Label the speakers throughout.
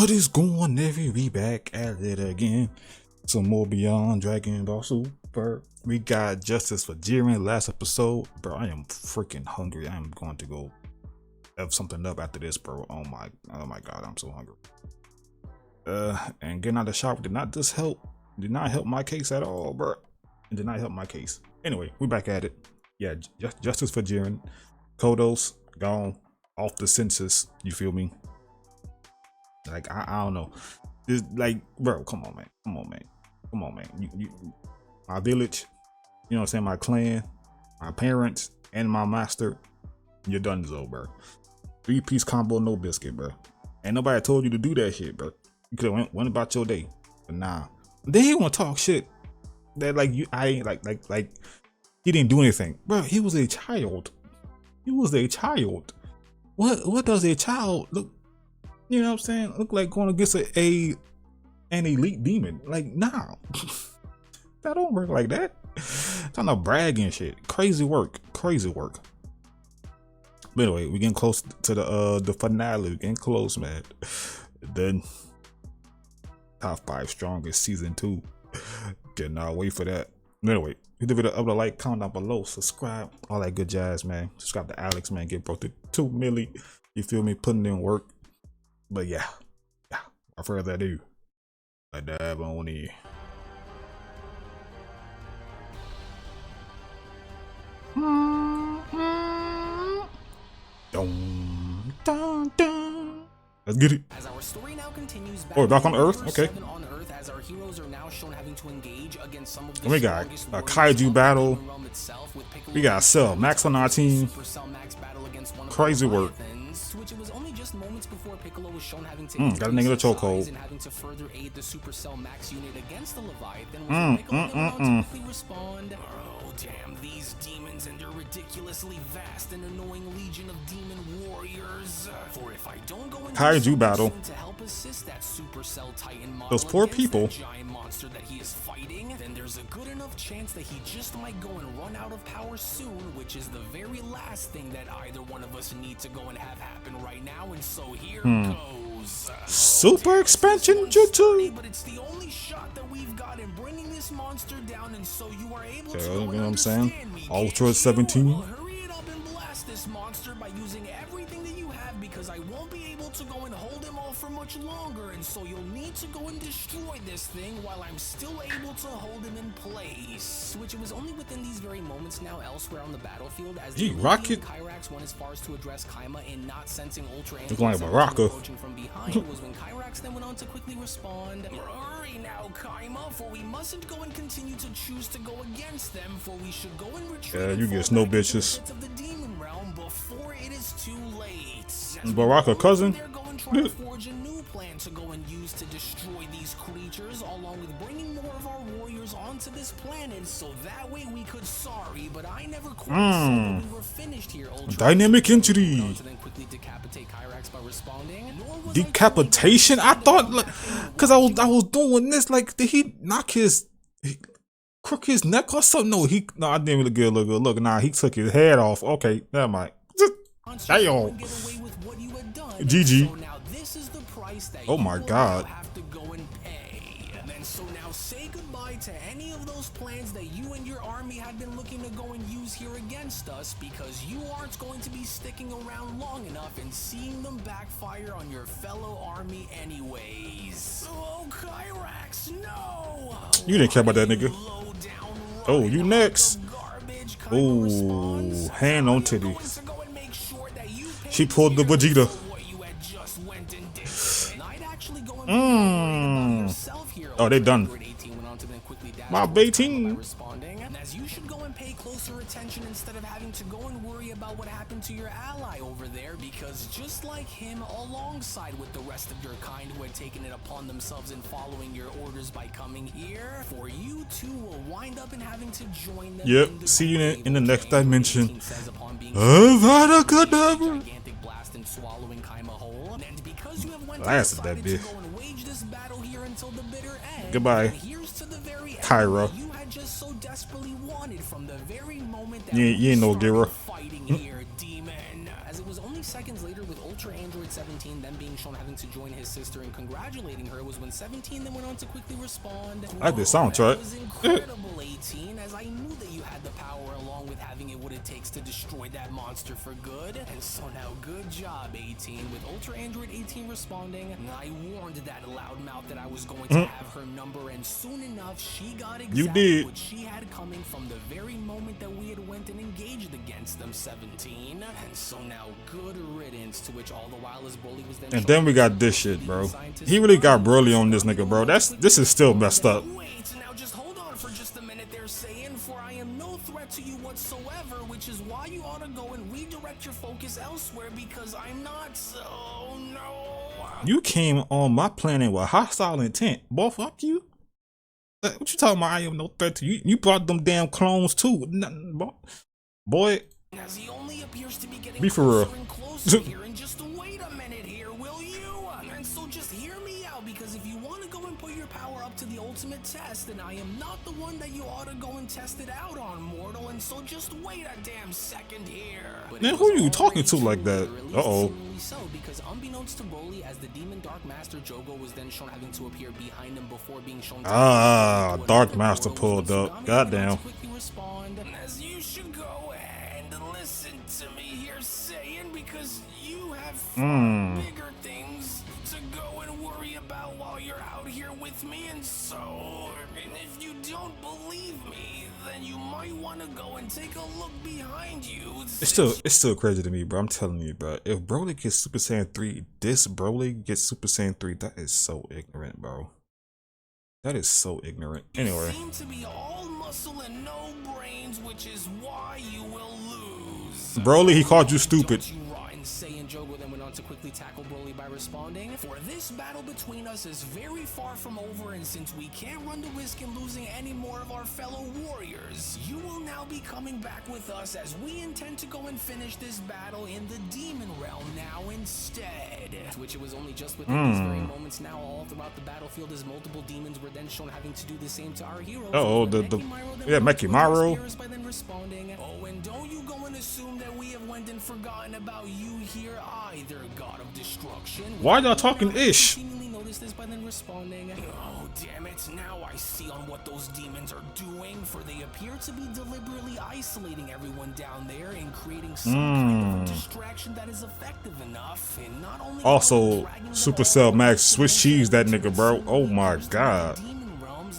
Speaker 1: What is going, Navy? We back at it again. Some more Beyond Dragon Ball Super. We got Justice for Jiren last episode. Bro, I am freaking hungry. I am going to go have something up after this, bro. Oh my god, I'm so hungry. And getting out of the shop did not help my case at all, bro. It did not help my case. Anyway, we back at it. Yeah, Justice for Jiren. Kodos gone off the census. You feel me? Like I don't know. It's like, bro, come on, man. You, my village, you know what I'm saying? My clan, my parents, and my master. You're done, so, bro. 3-piece combo, no biscuit, bro. Ain't nobody told you to do that shit, bro. You could have went about your day, but nah. Then he want to talk shit that like I ain't like he didn't do anything, bro. He was a child. What does a child look? You know what I'm saying? Look like going against an elite demon. Like, nah. That don't work like that. Trying to brag and shit. Crazy work. But anyway, we getting close to the finale. We getting close, man. Then top 5 strongest season 2. Cannot wait for that. Anyway, hit the video up, the like, comment down below, subscribe, all that good jazz, man. Subscribe to Alex, man. Get broke to 2 milli. You feel me? Putting in work. But yeah. Without further ado, I dive on in. Dun, dun, dun. Let's get it.
Speaker 2: As our story now continues back
Speaker 1: back on Earth? Okay.
Speaker 2: On Earth, as our heroes are now shown having to engage against some of the
Speaker 1: we got a kaiju battle. We got Cell Max on our team. Crazy work.
Speaker 2: Which it was only just moments before Piccolo was shown having to
Speaker 1: got a negative chokehold
Speaker 2: and having to further aid the Supercell Max unit against the Leviathan. Was Piccolo to quickly respond. Oh damn, these demons and their ridiculously vast and annoying legion of demon warriors. For if I don't go into
Speaker 1: kaiju battle
Speaker 2: to help assist that Supercell Titan model,
Speaker 1: those poor people,
Speaker 2: that giant monster that he is fighting, then there's a good enough chance that he just might go and run out of power soon, which is the very last thing that either one of us need to go and have happen right now. And so here goes
Speaker 1: super expansion jutsu.
Speaker 2: But it's the only shot that we've got in bringing this monster down, and so you are able
Speaker 1: okay,
Speaker 2: to
Speaker 1: you know what I'm saying? Ultra 17.
Speaker 2: Hurry it up and blast this monster by using everything that you have, because I won't be able to go and hold him off for much longer, and so you'll need to go and destroy this thing while I'm still able to hold him in place. Which it was only within these very moments now elsewhere on the battlefield as the
Speaker 1: Rocket
Speaker 2: Kyrax went as far as to address Kaima in not sensing Ultra
Speaker 1: like Baraka
Speaker 2: approaching from behind was when Kyrax then went on to quickly respond. Hurry now, Kaima, for we mustn't go and continue to choose to go against them, for we should go and retreat.
Speaker 1: Yeah, you get snow bitches.
Speaker 2: Of the demon realm before it is too late.
Speaker 1: Baraka cousin.
Speaker 2: They're going to try to forge a new plan to go and use to destroy these creatures, along with bringing more of our warriors onto this planet, so that way we could. Sorry, but I never quite said that we were finished here. Ultra.
Speaker 1: Dynamic entity.
Speaker 2: Quickly decapitate Kyrax by responding.
Speaker 1: Decapitation? I thought, like, cause I was doing this. Like, did he knock crook his neck or something? No, I didn't really get a look. Nah, he took his head off. Okay, never mind. Damn. GG. Oh my god.
Speaker 2: So now say goodbye to any of those plans that you and your army had been looking to go and use here against us, because you aren't going to be sticking around long enough and seeing them backfire on your fellow army anyways. Oh, Kyrax, no!
Speaker 1: You didn't care about that nigga. Oh, you next. Oh, hand on titties. She pulled the Vegeta. Oh, they done. My 18.
Speaker 2: As you should go and pay closer attention instead of having to go and worry about what happened to your ally over there, because just like him, alongside with the rest of your kind who had taken it upon themselves in following your orders by coming here, for you too will wind up in having to join them.
Speaker 1: Yep, see you in the next dimension. Avada Kedavra.
Speaker 2: Gigantic blast and swallowing Kaima whole. And because because you have went
Speaker 1: Blasted that
Speaker 2: decided
Speaker 1: bitch.
Speaker 2: to go and wage this battle here until the bitter end.
Speaker 1: Goodbye,
Speaker 2: And here's to the very end
Speaker 1: Kyra.
Speaker 2: you had just so desperately wanted from the very moment that
Speaker 1: You ain't no
Speaker 2: started
Speaker 1: Gira.
Speaker 2: fighting here, Demon. As it was only seconds later with Ultra Android 17 then being shown having to join his sister and congratulating her was when 17 then went on to quickly respond.
Speaker 1: I like this
Speaker 2: That
Speaker 1: soundtrack.
Speaker 2: was incredible, 18, as I knew that you had the power along with having it what it takes to destroy that monster for good. And so now good job, 18, with Ultra Android 18 responding. I warned that loudmouth that I was going to have her number, and soon enough she got exactly what she had coming from the very moment that we had went and engaged against them, 17. And so now good riddance, to which all the while as Broly was
Speaker 1: And then we got this shit, bro. He really got Broly on this nigga, bro. This is still messed up.
Speaker 2: Wait, now just hold on for just a minute there, Saiyan, for I am no threat to you whatsoever, which is why you ought to go and redirect your focus elsewhere, because I'm not so, no.
Speaker 1: You came on my planet with hostile intent. Boy, fuck you. What you talking about? I am no threat to you. You brought them damn clones too. Nothing, boy.
Speaker 2: As he only appears to be getting
Speaker 1: Be for real.
Speaker 2: closer and closer here, and just wait a minute here, will you? And so just hear me out, because if you want to go and put your power up to the ultimate test, then I am not the one that you ought to go and test it out on, mortal, and so just wait a damn second here. But
Speaker 1: Man, who are you talking to like that? Uh-oh.
Speaker 2: So, because unbeknownst to Broly, as the Demon Dark Master Jogo was then shown having to appear behind him before being shown to
Speaker 1: Dark Master pulled up. Goddamn.
Speaker 2: quickly respond, as you should go and listen to me here, Saiyan, because you have far bigger things to go and worry about while you're out here with me. And so, and if you don't believe me, then you might want to go and take a look behind you.
Speaker 1: It's still crazy to me, bro. I'm telling you, bro. If Broly gets Super Saiyan 3, this Broly gets Super Saiyan 3, that is so ignorant, bro. That is so ignorant. Anyway.
Speaker 2: You seem to be all muscle and no brains, which is why you will lose.
Speaker 1: Broly, he called you stupid.
Speaker 2: Don't you rotten Saiyan. Jogo then went on to quickly tackle Broly by responding, for this battle between us is very far from over, and since we can't run the risk in losing any more of our fellow warriors, you will now be coming back with us, as we intend to go and finish this battle in the Demon Realm now instead. To which it was only just within these very moments now all throughout the battlefield as multiple demons were then shown having to do the same to our heroes.
Speaker 1: Mekimaru.
Speaker 2: By then responding, oh, and don't you go and assume that we have went and forgotten about you here either, God of Destruction.
Speaker 1: Why y'all talking ish?
Speaker 2: Seemingly noticed this by then responding, oh damn it, now I see on what those demons are doing, for they appear to be deliberately isolating everyone down there and creating some kind of a distraction that is effective enough, and not only
Speaker 1: Also, Supercell Max Swiss cheese that nigga, bro. Oh my god.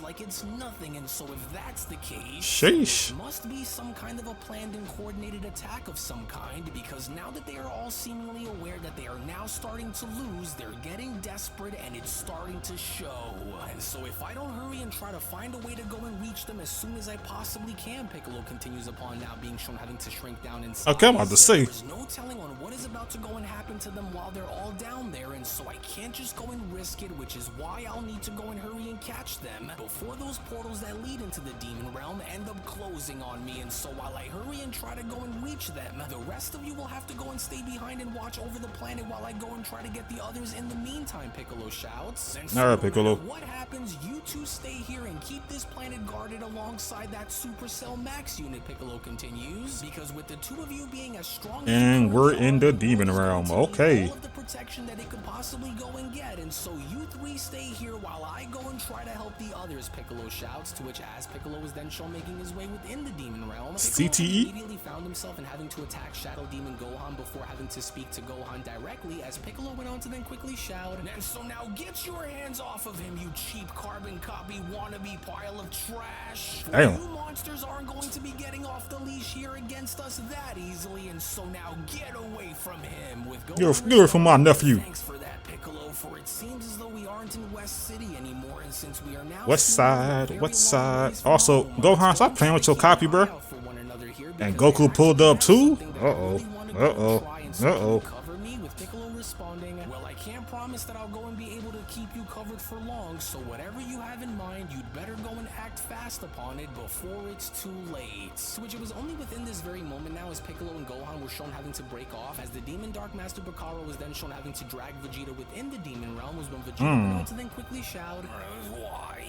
Speaker 2: like it's nothing, and so if that's the case,
Speaker 1: Sheesh.
Speaker 2: it must be some kind of a planned and coordinated attack of some kind, because now that they are all seemingly aware that they are now starting to lose, they're getting desperate and it's starting to show. And so if I don't hurry and try to find a way to go and reach them as soon as I possibly can, Piccolo continues upon now being shown having to shrink down in size.
Speaker 1: Okay, I'm about to say.
Speaker 2: There's no telling on what is about to go and happen to them while they're all down there, and so I can't just go and risk it, which is why I'll need to go and hurry and catch them before those portals that lead into the Demon Realm end up closing on me. And so while I hurry and try to go and reach them, the rest of you will have to go and stay behind and watch over the planet while I go and try to get the others in the meantime, Piccolo shouts. And so
Speaker 1: Alright, Piccolo.
Speaker 2: no matter what happens, you two stay here and keep this planet guarded alongside that Supercell Max unit, Piccolo continues, because with the two of you being as strong
Speaker 1: And
Speaker 2: as
Speaker 1: we're in the Demon Realm. Okay.
Speaker 2: all of the protection that it could possibly go and get, and so you three stay here while I go and try to help the others, Piccolo shouts, to which as Piccolo was then shown making his way within the Demon Realm, Piccolo
Speaker 1: CTE?
Speaker 2: immediately found himself in having to attack Shadow Demon Gohan before having to speak to Gohan directly, as Piccolo went on to then quickly shout, and so now get your hands off of him, you cheap carbon copy wannabe pile of trash. For
Speaker 1: Damn.
Speaker 2: you monsters aren't going to be getting off the leash here against us that easily, and so now get away from him. With Gohan
Speaker 1: Get her from my nephew.
Speaker 2: Thanks for that, Piccolo, for it seems as though we aren't in West City anymore, and since we are now
Speaker 1: West side, west side. Also, Gohan, stop playing with your copy, bro. And Goku pulled up too? Uh-oh. Uh-oh. Uh-oh.
Speaker 2: Cover me with Piccolo responding, well, I can't promise that I'll go and be able to keep you covered for long, so whatever you have in mind, you'd better go and act fast upon it before it's too late. To which it was only within this very moment now as Piccolo and Gohan were shown having to break off, as the Demon Dark Master Bakaro was then shown having to drag Vegeta within the Demon Realm, was when Vegeta went on to then quickly shout, "Why,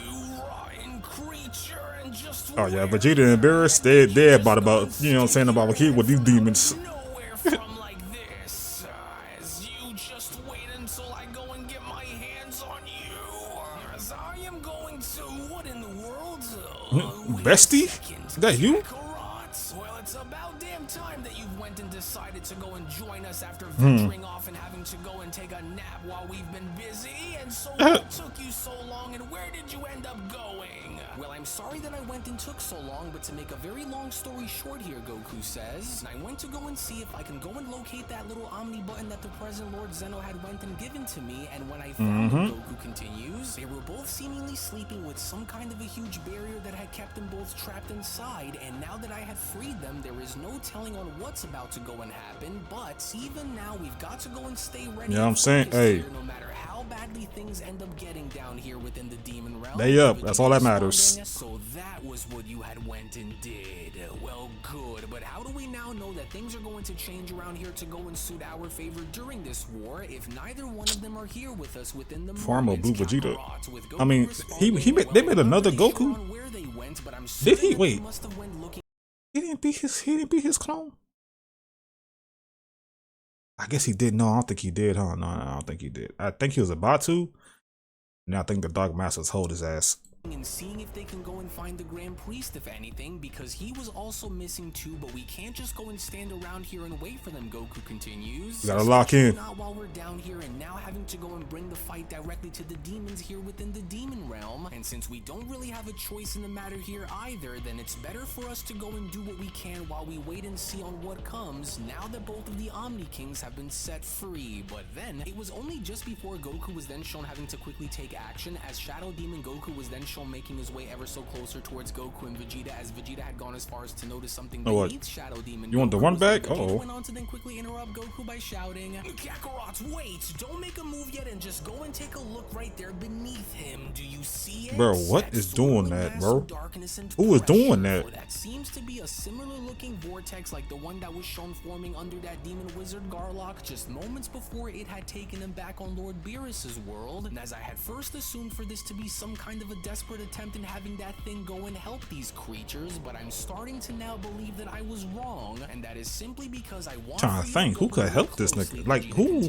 Speaker 2: you rotten creature, and just
Speaker 1: Oh yeah, Vegeta embarrassed. They're about you know what I'm saying, about what with these demons.
Speaker 2: nowhere from like this, as you just wait until I go and get my hands on you, as I am going to, what in the world?
Speaker 1: Bestie? Is that you?
Speaker 2: Well, it's about damn time that you went and decided to go and join us after venturing off and having to go and take a nap while we've been busy. And so what took you so long, and where did you end up going? Well, I'm sorry that I went and took so long, but to make a very long story short here, Goku says, I went to go and see if I can go and locate that little Omni button that the present Lord Zeno had went and given to me, and when I found it, Goku continues, they were both seemingly sleeping with some kind of a huge barrier that had kept them both trapped inside, and now that I had freed them, there is no telling on what's about to go and happen, but even now, we've got to go and stay ready.
Speaker 1: Yeah, I'm saying, hey,
Speaker 2: no matter how badly things end up getting down here within the Demon Realm.
Speaker 1: They up, that's all that matters.
Speaker 2: So that was what you had went and did. Well, good, but how do we now know that things are going to change around here to go and suit our favor during this war if neither one of them are here with us within the
Speaker 1: Former Blue Vegeta.
Speaker 2: Kakarot,
Speaker 1: I mean, they made another Goku. Did he? Wait. He didn't beat his clone? I guess he did. No, I don't think he did, huh? No, I don't think he did. I think he was about to. Now I think the Dark Masters hold his ass.
Speaker 2: And seeing if they can go and find the Grand Priest, if anything, because he was also missing too, but we can't just go and stand around here and wait for them, Goku continues.
Speaker 1: You gotta lock in.
Speaker 2: Not while we're down here and now having to go and bring the fight directly to the demons here within the Demon Realm. And since we don't really have a choice in the matter here either, then it's better for us to go and do what we can while we wait and see on what comes, now that both of the Omni Kings have been set free. But then, it was only just before Goku was then shown having to quickly take action, as Shadow Demon Goku was then shown making his way ever so closer towards Goku and Vegeta, as Vegeta had gone as far as to notice something beneath Shadow Demon.
Speaker 1: You want the one back?
Speaker 2: Vegeta went on to then quickly interrupt Goku by shouting, Kakarot, wait! Don't make a move yet and just go and take a look right there beneath him. Do you see it?
Speaker 1: Bro, what is doing that, bro? Who is doing that?
Speaker 2: That seems to be a similar looking vortex like the one that was shown forming under that demon wizard Garlock just moments before it had taken him back on Lord Beerus's world. And as I had first assumed for this to be some kind of a desperate attempt in having that thing go and help these creatures, but I'm starting to now believe that I was wrong, and that is simply because I want
Speaker 1: trying to think who could help this nigga. Like who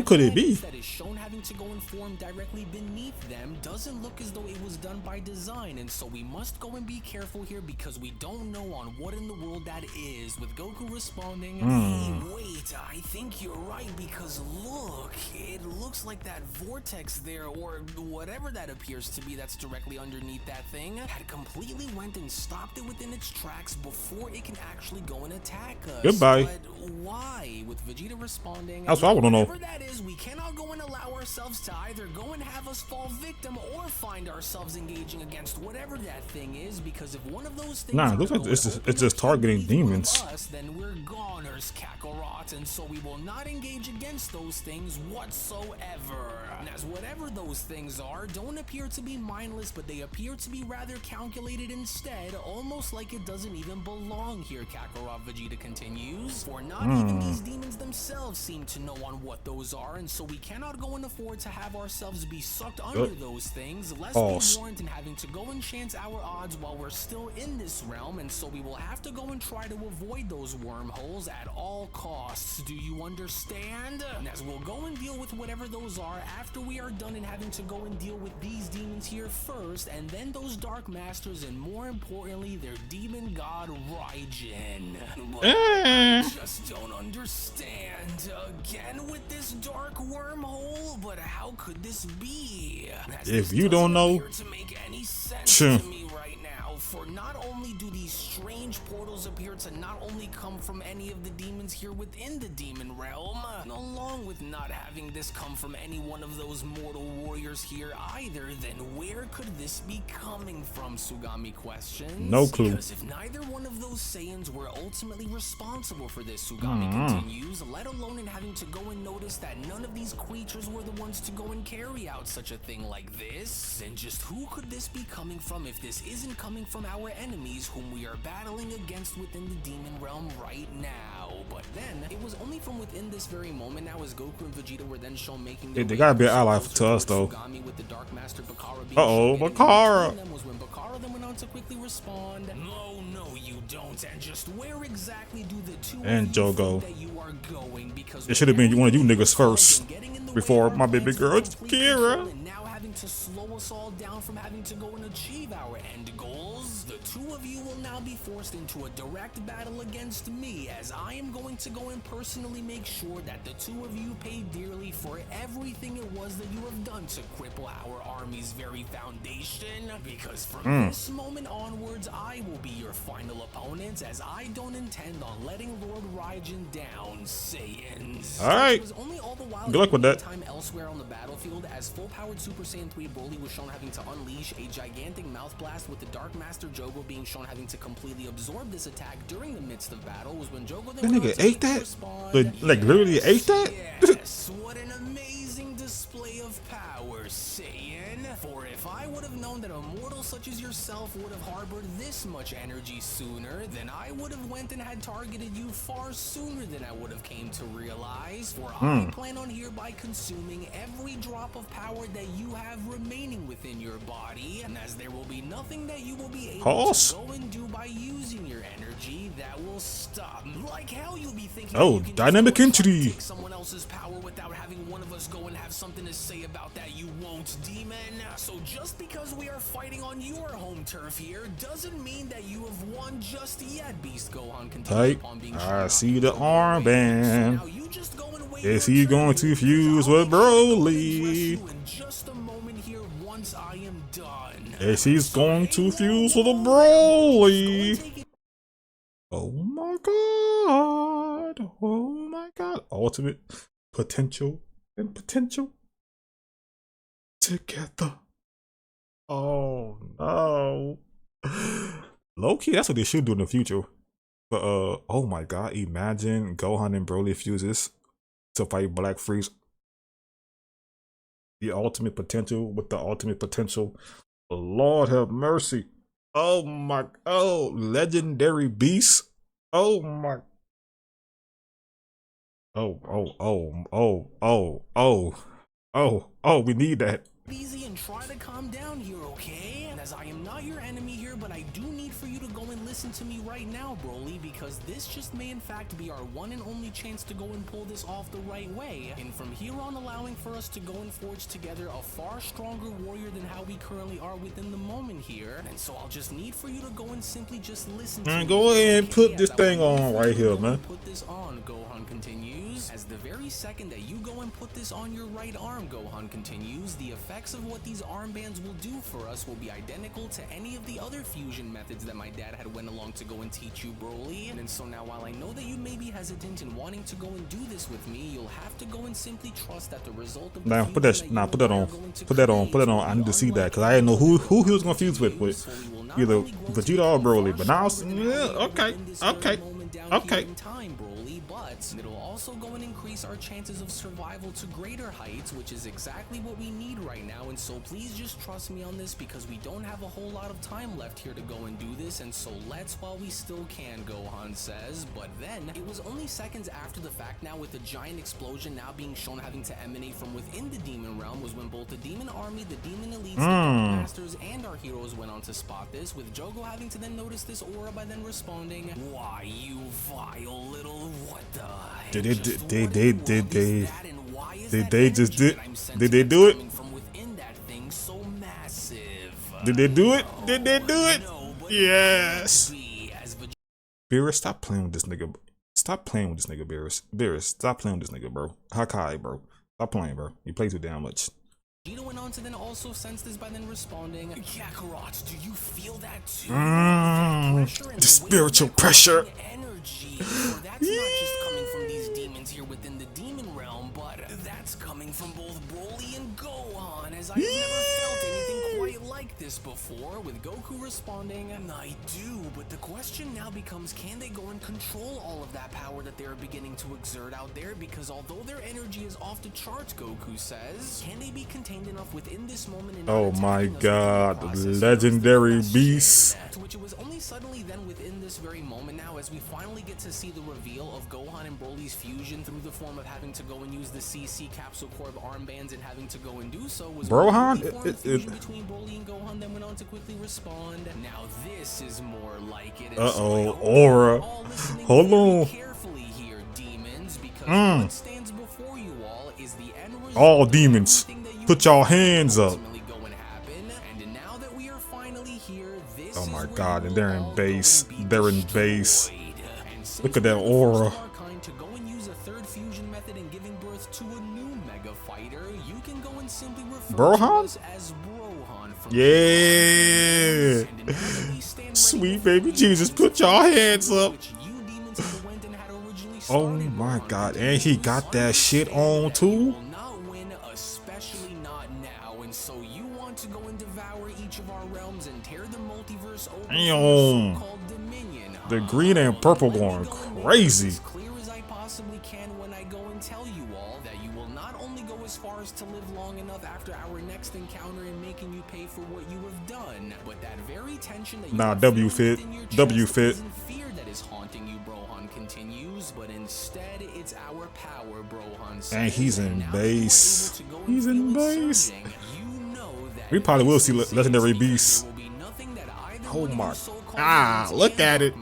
Speaker 1: could it be?
Speaker 2: That is shown having to go and form directly beneath them doesn't look as though it was done by design, and so we must go and be careful here because we don't know on what in the world that is. With Goku responding, hey, wait, I think you're right, because look, it looks like that vortex there, or whatever that appears to be that's directly underneath that thing, had completely went and stopped it within its tracks before it can actually go and attack us.
Speaker 1: Goodbye.
Speaker 2: But why? With Vegeta responding,
Speaker 1: that's what I want to know.
Speaker 2: Whatever that is, we cannot go and allow ourselves to either go and have us fall victim or find ourselves engaging against whatever that thing is, because if one of those things
Speaker 1: looks like it's just targeting demons.
Speaker 2: Us, then we're goners, Kakarot, and so we will not engage against those things whatsoever. And as whatever those things are, don't appear to be mindless, but they appear to be rather calculated instead, almost like it doesn't even belong here, Kakarot. Vegeta continues, for not even these demons themselves seem to know on what those are, and so we cannot go and afford to have ourselves be sucked under those things, lest we warrant in having to go and chance our odds while we're still in this realm, and so we will have to go and try to avoid those wormholes at all costs. Do you understand? And as we'll go and deal with whatever those are after we are done in having to go and deal with these demons here first, and then those Dark Masters, and more importantly, their demon god Raijin. But I just don't understand. Again with this dark wormhole, but how could this be?
Speaker 1: If you don't know,
Speaker 2: to make any sense to me right now. for not only do these strange portals appear to not only come from any of the demons here within the demon realm, along with not having this come from any one of those mortal warriors here either, then where could this be coming from, Sugami questions?
Speaker 1: No clue.
Speaker 2: Because if neither one of those Saiyans were ultimately responsible for this, Sugami continues, let alone in having to go and notice that none of these creatures were the ones to go and carry out such a thing like this, then just who could this be coming from if this isn't coming from our enemies whom we are battling against within the demon realm right now? But then, it was only from within this very moment now as Goku and Vegeta were then shown making their
Speaker 1: They
Speaker 2: way
Speaker 1: gotta be an
Speaker 2: closer
Speaker 1: ally to us, though.
Speaker 2: Sugami with the Dark Master Bakara being
Speaker 1: Uh-oh,
Speaker 2: shown getting in
Speaker 1: Bakara.
Speaker 2: between them was when Bakara then went on to quickly respond, no, you don't. And just where exactly do the two
Speaker 1: And
Speaker 2: of you
Speaker 1: Jogo.
Speaker 2: think that you are going? Because
Speaker 1: It should have been one of you niggas
Speaker 2: whenever
Speaker 1: first
Speaker 2: getting in the way
Speaker 1: before
Speaker 2: of our
Speaker 1: my baby
Speaker 2: plans
Speaker 1: girl,
Speaker 2: for complete control
Speaker 1: Kira.
Speaker 2: and now having to slow us all down from having to go and achieve our end goals, the two of you will now be forced into a direct battle against me, as I am going to go and personally make sure that the two of you pay dearly for everything it was that you have done to cripple our army's very foundation. Because from this moment onwards, I will be your final opponent, as I don't intend on letting Lord Raijin down, Saiyans.
Speaker 1: Alright.
Speaker 2: It was only all the while
Speaker 1: Good luck with that.
Speaker 2: time elsewhere on the battlefield, as full-powered Super Saiyan 3 Broly was shown having to unleash a gigantic mouth blast, with the Dark Master Jogo being shown having to completely absorb this attack during the midst of battle, was when Jogo
Speaker 1: That
Speaker 2: then went on
Speaker 1: nigga
Speaker 2: to
Speaker 1: ate that? Like literally ate that?
Speaker 2: Yes, what an amazing display of power, Saiyan. For if I would have known that a mortal such as yourself would have harbored this much energy sooner, then I would have went and had targeted you far sooner than I would have came to realize. For I plan on hereby consuming every drop of power that you have remaining within your body, and as there will be nothing that you will be able
Speaker 1: Pause.
Speaker 2: to go and do by using your energy that will stop. Like how you'll be thinking
Speaker 1: Oh,
Speaker 2: that you can just
Speaker 1: dynamic
Speaker 2: go and try to
Speaker 1: entity.
Speaker 2: take someone else's power without having one of us go and have something to say about that. You won't, demon. So just because we are fighting on your home turf here doesn't mean that you have won just yet, Beast Gohan continued
Speaker 1: Tight.
Speaker 2: upon being
Speaker 1: I
Speaker 2: shown
Speaker 1: see
Speaker 2: off
Speaker 1: the
Speaker 2: to Gohan.
Speaker 1: armband.
Speaker 2: So now you just go and wait
Speaker 1: Is
Speaker 2: your
Speaker 1: he
Speaker 2: turn
Speaker 1: going
Speaker 2: here,
Speaker 1: to
Speaker 2: because
Speaker 1: fuse
Speaker 2: I'll
Speaker 1: with
Speaker 2: make sure to go and address
Speaker 1: Broly?
Speaker 2: you in just a moment here once I am done.
Speaker 1: Is he's going to
Speaker 2: Hey,
Speaker 1: fuse
Speaker 2: whoa,
Speaker 1: with a
Speaker 2: whoa, go and
Speaker 1: Broly?
Speaker 2: take it.
Speaker 1: Oh my god. Oh my god. Ultimate potential and potential together. Oh no. Low key, that's what they should do in the future. But oh my god, imagine Gohan and Broly fuses to fight Black Freeze. The ultimate potential with the ultimate potential. Lord have mercy. Oh my, oh, legendary beast. Oh my. Oh, we need that.
Speaker 2: Easy and try to calm down here, okay? And as I am not your enemy here, but I do need for you to go and listen to me right now, Broly, because this just may in fact be our one and only chance to go and pull this off the right way, and from here on allowing for us to go and forge together a far stronger warrior than how we currently are within the moment here. And so I'll just need for you to go and simply just listen to me.
Speaker 1: Go ahead and
Speaker 2: Okay,
Speaker 1: put
Speaker 2: as
Speaker 1: this
Speaker 2: I
Speaker 1: thing
Speaker 2: will need
Speaker 1: on
Speaker 2: for
Speaker 1: right
Speaker 2: you to
Speaker 1: here,
Speaker 2: go
Speaker 1: man.
Speaker 2: and Put this on, Gohan continues. As the very second that you go and put this on your right arm, Gohan continues, the effects of what these armbands will do for us will be identical to any of the other fusion methods that my dad had went along to go and teach you, Broly. And so now, while I know that you may be hesitant in wanting to go and do this with me, you'll have to go and simply trust that the result of the
Speaker 1: Nah, put that,
Speaker 2: fusion
Speaker 1: nah,
Speaker 2: you
Speaker 1: put that
Speaker 2: and I are
Speaker 1: on.
Speaker 2: going to
Speaker 1: Put that on.
Speaker 2: create
Speaker 1: Put that on.
Speaker 2: will
Speaker 1: I
Speaker 2: be
Speaker 1: need to see that
Speaker 2: unlike
Speaker 1: because I didn't know
Speaker 2: any
Speaker 1: who he was
Speaker 2: other
Speaker 1: confused with.
Speaker 2: so we will not
Speaker 1: Either
Speaker 2: only grow to
Speaker 1: Vegeta or
Speaker 2: become
Speaker 1: Broly,
Speaker 2: far
Speaker 1: but now,
Speaker 2: stronger than how we
Speaker 1: yeah,
Speaker 2: were
Speaker 1: okay,
Speaker 2: in this very
Speaker 1: okay,
Speaker 2: moment down
Speaker 1: okay.
Speaker 2: here in time, Broly, but it'll also go and increase our chances of survival to greater heights, which is exactly what we need right now. And so please just trust me on this, because we don't have a whole lot of time left here to go and do this, and so let's while we still can, Gohan says. But then it was only seconds after the fact now, with the giant explosion now being shown having to emanate from within the demon realm, was when both the demon army, the demon elites, the dark masters, and our heroes went on to spot this, with Jogo having to then notice this aura by then responding, "Why, you vile little what the heck?
Speaker 1: Did
Speaker 2: Just
Speaker 1: they
Speaker 2: what in the world is
Speaker 1: they
Speaker 2: that, and why is
Speaker 1: did
Speaker 2: that
Speaker 1: they just
Speaker 2: energy
Speaker 1: did
Speaker 2: that I'm sensing
Speaker 1: did they
Speaker 2: that's
Speaker 1: do it?
Speaker 2: coming from within that thing so massive?"
Speaker 1: Did they do it? Did they do it?
Speaker 2: No, but
Speaker 1: Yes.
Speaker 2: it can't be, as
Speaker 1: Beerus, stop playing with this nigga. Stop playing with this nigga, Beerus. Beerus, stop playing with this nigga, bro. Hakai, bro. Stop playing, bro. You play too damn much.
Speaker 2: Vegeta went on to then also sense this by then responding, Kakarot, do you feel that too?
Speaker 1: The spiritual pressure.
Speaker 2: Energy. Well, that's not just coming from these demons here within the demon realm, but that's coming from both Broly and Gohan, as I've never felt anything quite like this before, with Goku responding, I do, but the question now becomes, can they go and control all of that power that they're beginning to exert out there? Because although their energy is off the charts, Goku says, can they be contained enough within this moment and
Speaker 1: Oh my god, the legendary beast.
Speaker 2: To which it was only suddenly then within this very moment now, as we finally get to see the reveal of Gohan and Broly's fusion through the form of having to go and use the CC Capsule Corp armbands and having to go and do so, was
Speaker 1: Brohan?
Speaker 2: fusion between Broly and Gohan then went on to quickly respond. Now this is more like it.
Speaker 1: Aura. Hold on.
Speaker 2: Carefully here, demons, because what stands before you all is the end result.
Speaker 1: All demons, put your hands up. Oh my god, and they're in base. They're in base. Look at that aura.
Speaker 2: To go and use a third fusion method and giving birth to a new mega fighter, you can go and simply refer
Speaker 1: Brohan?
Speaker 2: to as Brohan from
Speaker 1: Yeah. Sweet baby Jesus, put your hands up. Oh my god, and he got that shit on too.
Speaker 2: Especially not now, and so you want to go and devour each of our realms and tear the multiverse open.
Speaker 1: Damn. The green and purple going crazy.
Speaker 2: As clear as I possibly can when I go and tell you all that you will not only go as far as to live long enough after our next encounter in making you pay for what you have done, but that very tension that you
Speaker 1: W fit. W fit.
Speaker 2: fear that is haunting you, Brohan continues, but instead it's our power, Brohan says.
Speaker 1: And he's in base. He's in base. We probably will see legendary beasts. Oh my. Look at it.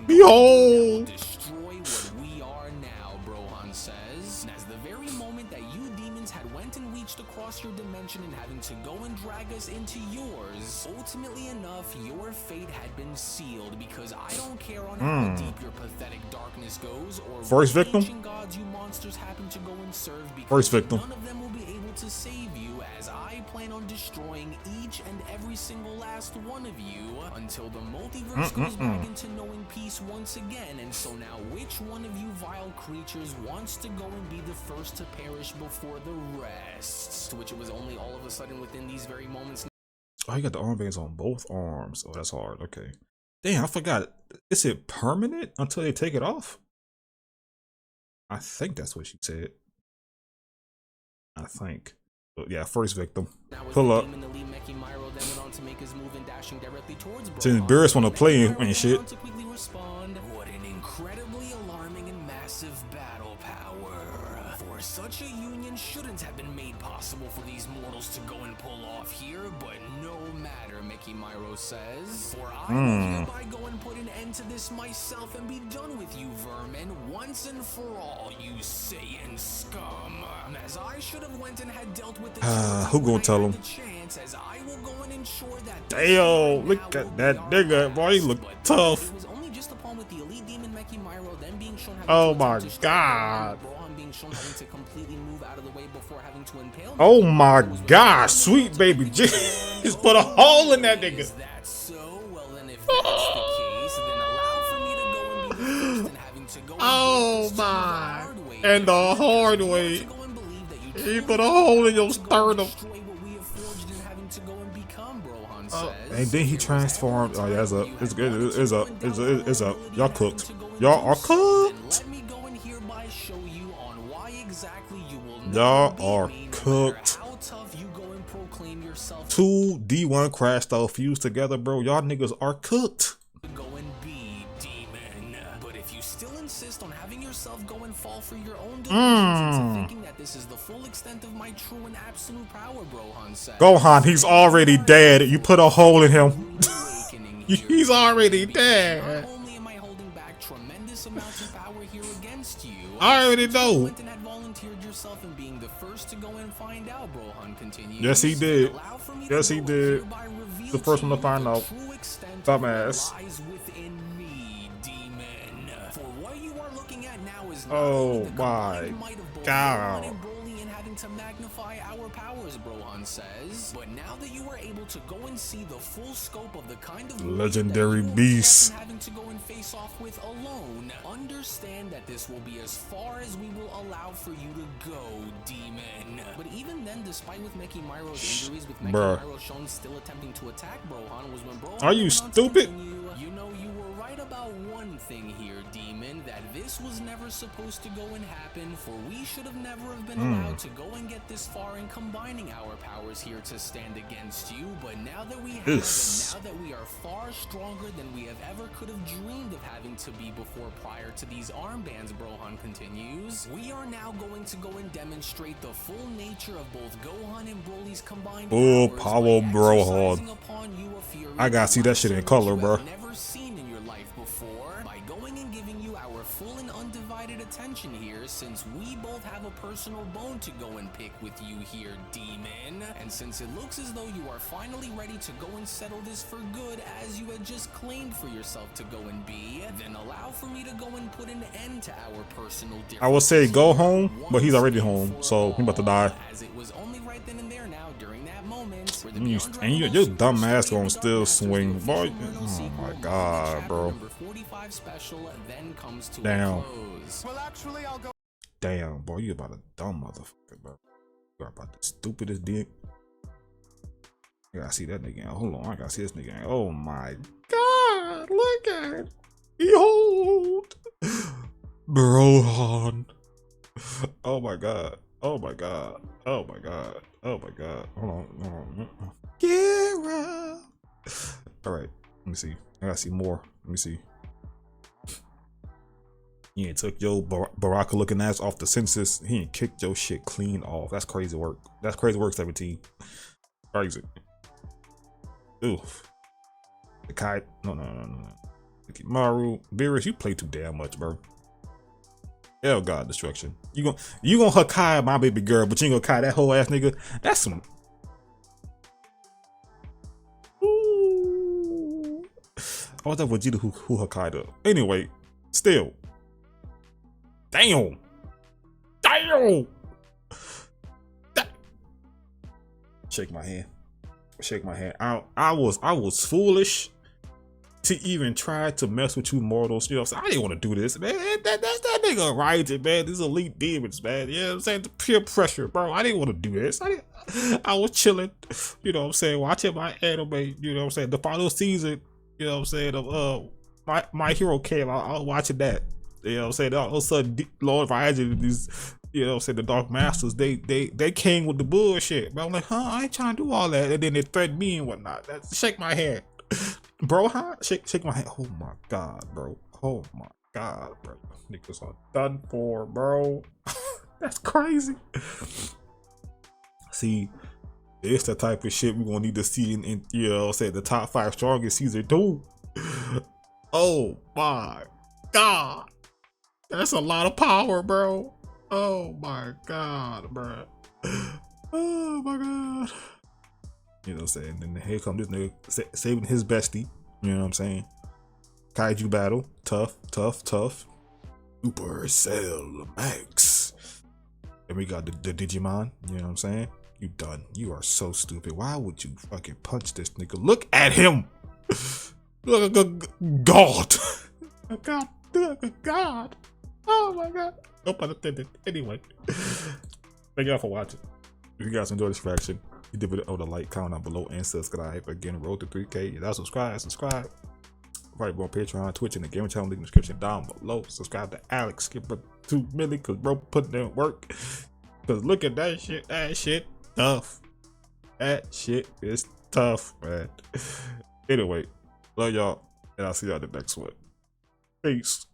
Speaker 1: Behold.
Speaker 2: Destroy what we are now, Brohan says. As the very moment that you demons had went and reached across your dimension and having to go and drag us into yours, ultimately enough, your fate had been sealed, because I don't care on how deep your pathetic darkness goes or
Speaker 1: First
Speaker 2: what
Speaker 1: victim?
Speaker 2: ancient gods you monsters happen to go and serve, because
Speaker 1: First victim.
Speaker 2: none of them will be able to save you, as I plan on destroying each and every single last one of you until the multiverse goes back into knowing peace once again. And so now, which one of you vile creatures wants to go and be the first to perish before the rest? To which it was only all of a sudden within these very moments.
Speaker 1: Oh, you got the armbands on both arms. Oh, that's hard. Okay. Damn, I forgot. Is it permanent until they take it off? I think that's what she said. I think. But yeah, first victim. Pull up. Since Beerus want to play and shit.
Speaker 2: What an incredibly alarming and massive battle power. For such a union shouldn't have been made possible for these mortals to go and pull off here, but no matter, Mickey Myro says. For I will hereby go and put an end to this myself and be done with you vermin once and for all, you Saiyan scum. As I should have went and had dealt with the
Speaker 1: who gonna tell him?
Speaker 2: as I will go and ensure that
Speaker 1: Damn, look at that nigga, boy, he look tough.
Speaker 2: it was only just upon with the elite demon Meki Myro then being shown having
Speaker 1: Oh
Speaker 2: to
Speaker 1: my
Speaker 2: attempt to
Speaker 1: god.
Speaker 2: Brohan being shown having to completely move out of the way before having to impale
Speaker 1: Oh my gosh, sweet baby Jesus, put a hole in that nigga.
Speaker 2: Is that so? Well then, if that's the case, then allow for me to go and be the first and having to go
Speaker 1: Oh my. And the hard way. He put a hole in your sternum. And then he transformed. Oh yeah, it's good. It's up. Y'all cooked. Y'all are cooked. Y'all are cooked. Two D1 crash style fused together, bro. Y'all niggas are cooked.
Speaker 2: Insist on having yourself go and fall for your own delusions into thinking that this is the full extent of my true and absolute power, Brohan says.
Speaker 1: Gohan, he's already dead. You put a hole in him. He's already dead.
Speaker 2: Not only am I holding back tremendous amounts of power here against you,
Speaker 1: I already know.
Speaker 2: You went and had volunteered yourself in being the first to go and find out, Brohan continues.
Speaker 1: Yes, he did. Yes, he did. The first one to find out. Dumbass. Oh my god.
Speaker 2: powers, Brohan says. But now that you are able to go and see the full scope of the kind of
Speaker 1: legendary
Speaker 2: that you
Speaker 1: beast
Speaker 2: having to go and face off with alone, understand that this will be as far as we will allow for you to go, demon. But even then, despite with Meki Myro's injuries, with Meki Myro shown still attempting to attack Brohan, was when Brohan
Speaker 1: are you stupid?
Speaker 2: You know, you were right about one thing here, demon, that this was never supposed to go and happen, for we should have never have been allowed to go and get this far in combining our powers here to stand against you. But now that we have, and now that we are far stronger than we have ever could have dreamed of having to be before prior to these armbands, Brohan continues, we are now going to go and demonstrate the full nature of both Gohan and Broly's combined
Speaker 1: power Brohan. I gotta see that shit in color, bro.
Speaker 2: Never seen in your life before, by going and giving you our full and undivided attention here, since we both have a personal bone to go and pick with you here, demon. And since it looks as though you are finally ready to go and settle this for good, as you had just claimed for yourself to go and be, then allow for me to go and put an end to our personal differences.
Speaker 1: I would say go home, but he's already home, so he's about to die.
Speaker 2: As it was only right then and there now, during that moment, where
Speaker 1: and your dumb ass gonna still swing, boy. Oh my god, bro. Damn. Damn, boy, you about a dumb motherfucker, bro. You are about the stupidest dick. I gotta see that nigga. Hold on, I gotta see this nigga. Oh my god, look at it. Behold, Brohan. Oh my god. Oh my god. Oh my god. Oh my god. Hold on. Kira. All right. Let me see. I gotta see more. Let me see. He ain't took your Baraka looking ass off the census. He ain't kicked your shit clean off. That's crazy work. That's crazy work, 17. Crazy. Oof. The Kai. No. Maru. Beerus, you play too damn much, bro. Hell God destruction. You gonna Hakai my baby girl, but you ain't gonna Kai that whole ass nigga. That's some. Ooh. I was that Vegeta who Hakai up. Anyway, still. Damn. Shake my hand. Shake my hand. I was foolish to even try to mess with you mortals. You know what I'm saying? I didn't want to do this, man. That's that nigga right, man. These elite demons, man. You know what I'm saying? The peer pressure, bro. I didn't want to do this. I was chilling, you know what I'm saying, watching my anime, you know what I'm saying, the final season, you know what I'm saying, of my hero came. I was watching that. You know what I'm saying? All of a sudden, Lord Vajra, these, you know what I'm saying, the Dark Masters, they came with the bullshit. But I'm like, I ain't trying to do all that. And then they threatened me and whatnot. Shake my hand. Bro, shake my hand. Oh my god, bro. Oh my god, bro. Niggas are done for, bro. That's crazy. See, it's the type of shit we're gonna need to see in you know, say the top 5 strongest season 2. Oh my god. That's a lot of power, bro. Oh my god, bro. Oh my god. You know what I'm saying? And then here comes this nigga saving his bestie. You know what I'm saying? Kaiju battle. Tough. Supercell Max. And we got the Digimon. You know what I'm saying? You done. You are so stupid. Why would you fucking punch this nigga? Look at him. Look at God. God. Oh my god. No pun intended. Anyway. Thank y'all for watching. If you guys enjoyed this reaction, you did it on the like, comment down below, and subscribe. Again, road to 3K. If y'all subscribe. Right, bro, on Patreon, Twitch, and the gaming channel link in the description down below. Subscribe to Alex Skipper 2 million, cause bro putting in work. Cause look at that shit. That shit tough. That shit is tough, man. Anyway, love y'all, and I'll see y'all in the next one. Peace.